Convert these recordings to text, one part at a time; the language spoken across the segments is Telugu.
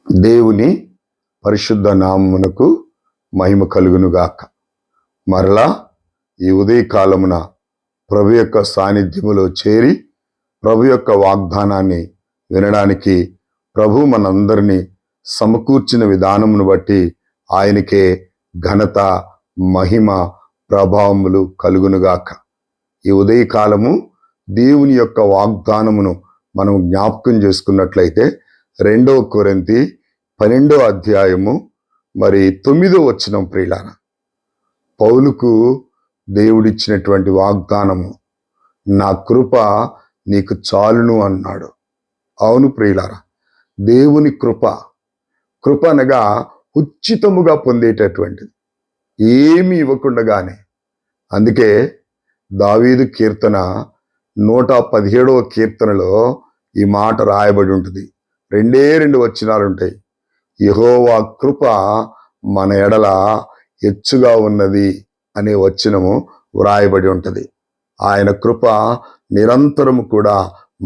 దేవుని పరిశుద్ధ నామమునకు మహిమ కలుగునుగాక. మరలా ఈ ఉదయకాలమున ప్రభు యొక్క సాన్నిధ్యములో చేరి ప్రభు యొక్క వాగ్దానాన్ని వినడానికి ప్రభు మనందరినీ సమకూర్చిన విధానమును బట్టి ఆయనకే ఘనత, మహిమ, ప్రభావములు కలుగునుగాక. ఈ ఉదయకాలము దేవుని యొక్క వాగ్దానమును మనం జ్ఞాపకం చేసుకున్నట్లయితే 2 కొరింథీ 12వ అధ్యాయము 9వ వచనం ప్రియులారా, పౌలుకు దేవుడిచ్చినటువంటి వాగ్దానము, నా కృప నీకు చాలును అన్నాడు. అవును ప్రియులారా, దేవుని కృప అనగా ఉచితముగా పొందేటటువంటిది, ఏమి ఇవ్వకుండానే. అందుకే దావీదు కీర్తన 117వ కీర్తనలో ఈ మాట రాయబడి ఉంటుంది. 2 వచనాలు ఉంటాయి. యెహోవా కృప మన ఎడల హెచ్చుగా ఉన్నది అనే వచనము వ్రాయబడి ఉంటుంది. ఆయన కృప నిరంతరము కూడా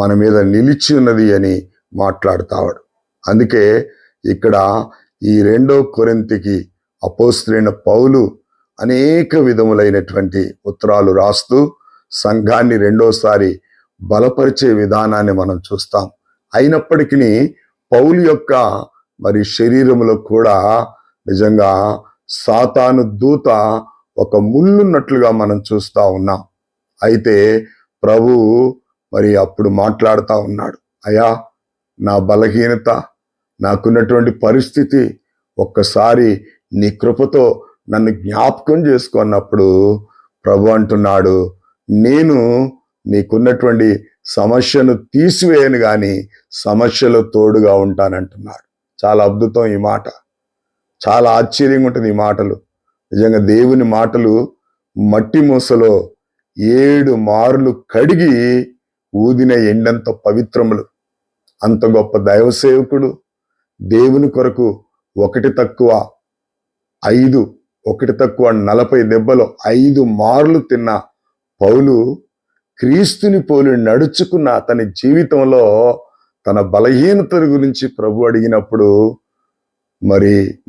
మన మీద నిలిచి ఉన్నది అని మాట్లాడుతాడు. అందుకే ఇక్కడ ఈ 2 కొరింథీకి అపోస్తలుడైన పౌలు అనేక విధములైనటువంటి ఉత్తరాలు రాస్తూ సంఘాన్ని రెండోసారి బలపరిచే విధానాన్ని మనం చూస్తాం. అయినప్పటికీ పౌలు యొక్క శరీరములో కూడా నిజంగా సాతాను దూత ఒక ముళ్ళున్నట్లుగా మనం చూస్తా ఉన్నాం. అయితే ప్రభు అప్పుడు మాట్లాడుతూ ఉన్నాడు, అయ్యా, నా బలహీనత, నాకున్నటువంటి పరిస్థితి ఒక్కసారి నీ కృపతో నన్ను జ్ఞాపకం చేసుకున్నప్పుడు ప్రభు అంటున్నాడు, నేను నీకున్నటువంటి సమస్యను తీసివేయను కానీ సమస్యలో తోడుగా ఉంటానంటున్నాడు. చాలా అద్భుతం ఈ మాట, చాలా ఆశ్చర్యంగా ఉంటుంది ఈ మాటలు. నిజంగా దేవుని మాటలు మట్టి మూసలో 7 మార్లు కడిగి ఊదిన ఎండంత పవిత్రములు. అంత గొప్ప దైవ సేవకుడు, దేవుని కొరకు 1 తక్కువ 40 దెబ్బలు 5 మార్లు తిన్న పౌలు క్రీస్తుని పోలి నడుచుకున్న అతని జీవితంలో తన బలహీనత గురించి ప్రభు అడిగినప్పుడు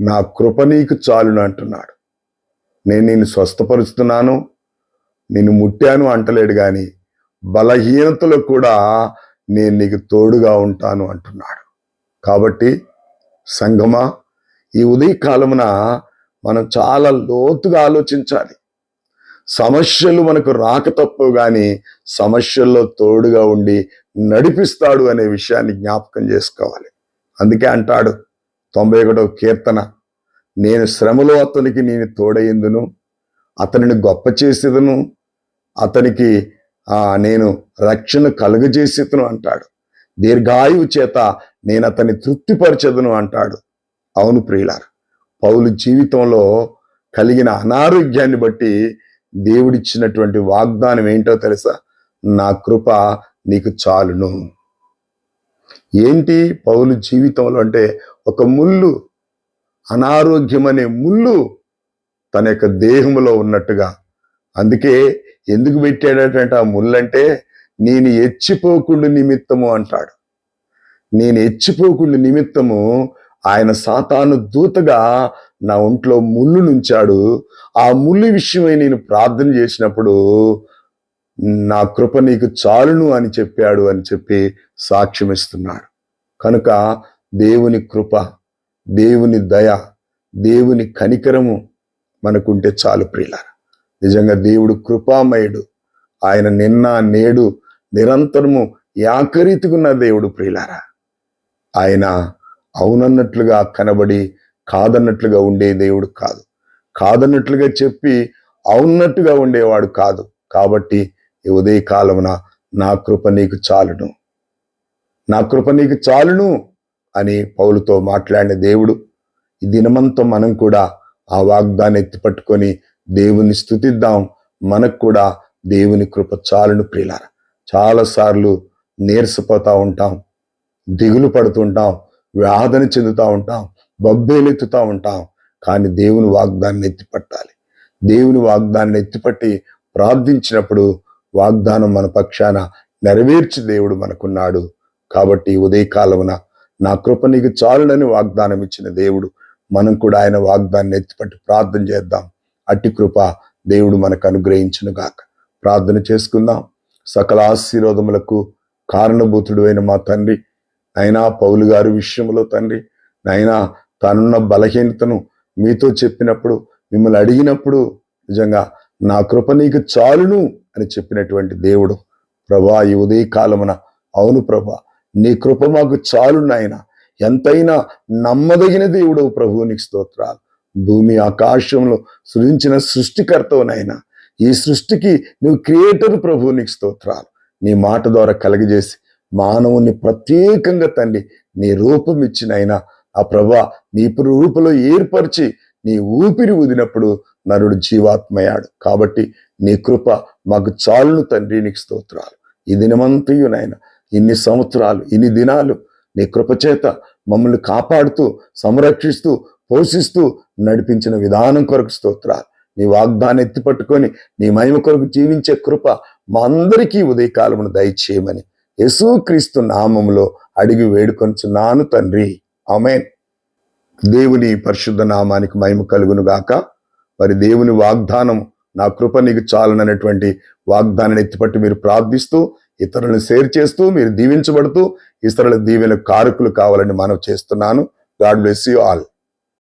నా కృప నీకు చాలును అంటున్నాడు. నేను నిన్ను స్వస్థపరుస్తున్నాను, నిన్ను ముట్టాను అంటలేడు కానీ బలహీనతలో కూడా నేను నీకు తోడుగా ఉంటాను అంటున్నాడు. కాబట్టి సంఘమా, ఈ ఉదయకాలమున మనం చాలా లోతుగా ఆలోచించాలి. సమస్యలు మనకు రాక తప్పవు కానీ సమస్యల్లో తోడుగా ఉండి నడిపిస్తాడు అనే విషయాన్ని జ్ఞాపకం చేసుకోవాలి. అందుకే అంటాడు 91వ కీర్తన, నేను శ్రమలో అతనికి నేను తోడయిందును, అతనిని గొప్ప చేసేదను, అతనికి నేను రక్షణ కలుగజేసేదను అంటాడు. దీర్ఘాయువు చేత నేను అతన్ని తృప్తిపరచెదను అంటాడు. అవును ప్రియులారా, పౌలు జీవితంలో కలిగిన అనారోగ్యాన్ని బట్టి దేవుడిచ్చినటువంటి వాగ్దానం ఏంటో తెలుసా? నా కృప నీకు చాలును. ఏంటి పౌలు జీవితంలో అంటే ఒక ముళ్ళు, అనారోగ్యం అనే ముళ్ళు తన యొక్క దేహంలో ఉన్నట్టుగా. అందుకే ఎందుకు పెట్టాడటంటే ఆ ముళ్ళంటే, నేను ఎచ్చిపోకుండా నిమిత్తము అంటాడు. నేను ఎచ్చిపోకుండా నిమిత్తము ఆయన సాతాను దూతగా నా ఒంట్లో ముళ్ళు నుంచాడు. ఆ ముళ్ళు విషయమై నేను ప్రార్థన చేసినప్పుడు నా కృప నీకు చాలును అని చెప్పాడు అని చెప్పి సాక్ష్యం ఇస్తున్నాడు. కనుక దేవుని కృప, దేవుని దయ, దేవుని కనికరము మనకుంటే చాలు ప్రియులారా. నిజంగా దేవుడు కృపామయుడు. ఆయన నిన్న నేడు నిరంతరము ఏకరీతిగున్న దేవుడు ప్రియులారా. ఆయన అవునన్నట్లుగా కనబడి కాదన్నట్లుగా ఉండే దేవుడు కాదు. కాదన్నట్లుగా చెప్పి అవునట్టుగా ఉండేవాడు కాదు. కాబట్టి ఈ ఉదయకాలమున నా కృప నీకు చాలును, నా కృప నీకు చాలును అని పౌలుతో మాట్లాడిన దేవుడు ఈ దినమంతా మనం కూడా ఆ వాగ్దాన్ని ఎత్తిపట్టుకొని దేవుని స్తుతిద్దాం. మనకు కూడా దేవుని కృప చాలును ప్రియులారా. చాలాసార్లు నీరసపోతూ ఉంటాం, దిగులు పడుతుంటాం, వేదన చెందుతూ ఉంటాం, బొబ్బేలెత్తుతూ ఉంటాం. కానీ దేవుని వాగ్దాన్ని ఎత్తిపట్టాలి. దేవుని వాగ్దాన్ని ఎత్తిపట్టి ప్రార్థించినప్పుడు వాగ్దానం మన పక్షాన నెరవేర్చి దేవుడు మనకున్నాడు. కాబట్టి ఉదయకాలమున నా కృప నీకు చాలునని వాగ్దానం ఇచ్చిన దేవుడు. మనం కూడా ఆయన వాగ్దాన్ని ఎత్తిపట్టి ప్రార్థన చేద్దాం. అట్టి కృప దేవుడు మనకు అనుగ్రహించును గాక. ప్రార్థన చేసుకుందాం. సకల ఆశీర్వాదములకు కారణభూతుడు అయిన మా తండ్రి, అయినా పౌలు గారి విషయంలో తండ్రి, అయినా తనున్న బలహీనతను మీతో చెప్పినప్పుడు, మిమ్మల్ని అడిగినప్పుడు నిజంగా నా కృప నీకు చాలును అని చెప్పినటువంటి దేవుడు ప్రభా, ఈ ఉదయకాలమున అవును ప్రభా, నీ కృప మాకు చాలు నాయన. ఎంతైనా నమ్మదగిన దేవుడు ప్రభు, నీకు స్తోత్రాలు. భూమి ఆకాశంలో సృజించిన సృష్టికర్తవు నాయన. ఈ సృష్టికి నువ్వు క్రియేటర్ ప్రభు, నీకు స్తోత్రాలు. నీ మాట ద్వారా కలగజేసి మానవుని ప్రత్యేకంగా తండ్రి నీ రూపం ఇచ్చినైనా ఆ ప్రభా, నీ రూపంలో ఏర్పరిచి నీ ఊపిరి ఊదినప్పుడు నరుడు జీవాత్మయ్యాడు. కాబట్టి నీ కృప మాకు చాలును తండ్రి, నీకు స్తోత్రాలు. ఈ దినమంతయు నాయన, ఇన్ని సంవత్సరాలు, ఇన్ని దినాలు నీ కృపచేత మమ్మల్ని కాపాడుతూ, సంరక్షిస్తూ, పోషిస్తూ నడిపించిన విధానం కొరకు స్తోత్రాలు. నీ వాగ్దాన్ని ఎత్తిపట్టుకొని నీ మహిమ కొరకు జీవించే కృప మా అందరికీ ఉదయకాలమును దయచేయమని యేసుక్రీస్తు నామములో అడిగి వేడుకొంచున్నాను తండ్రి, ఆమేన్. దేవుని పరిశుద్ధ నామానికి మహిమ కలుగును గాక. మరి దేవుని వాగ్దానం నా కృప నీకు చాలననేటువంటి వాగ్దానాన్ని ఎత్తిపట్టి మీరు ప్రార్థిస్తూ, ఇతరులను షేర్ చేస్తూ, మీరు దీవించబడుతూ, ఇతరుల దీవెన కారకులు కావాలని మనవి చేస్తున్నాను. God bless you all.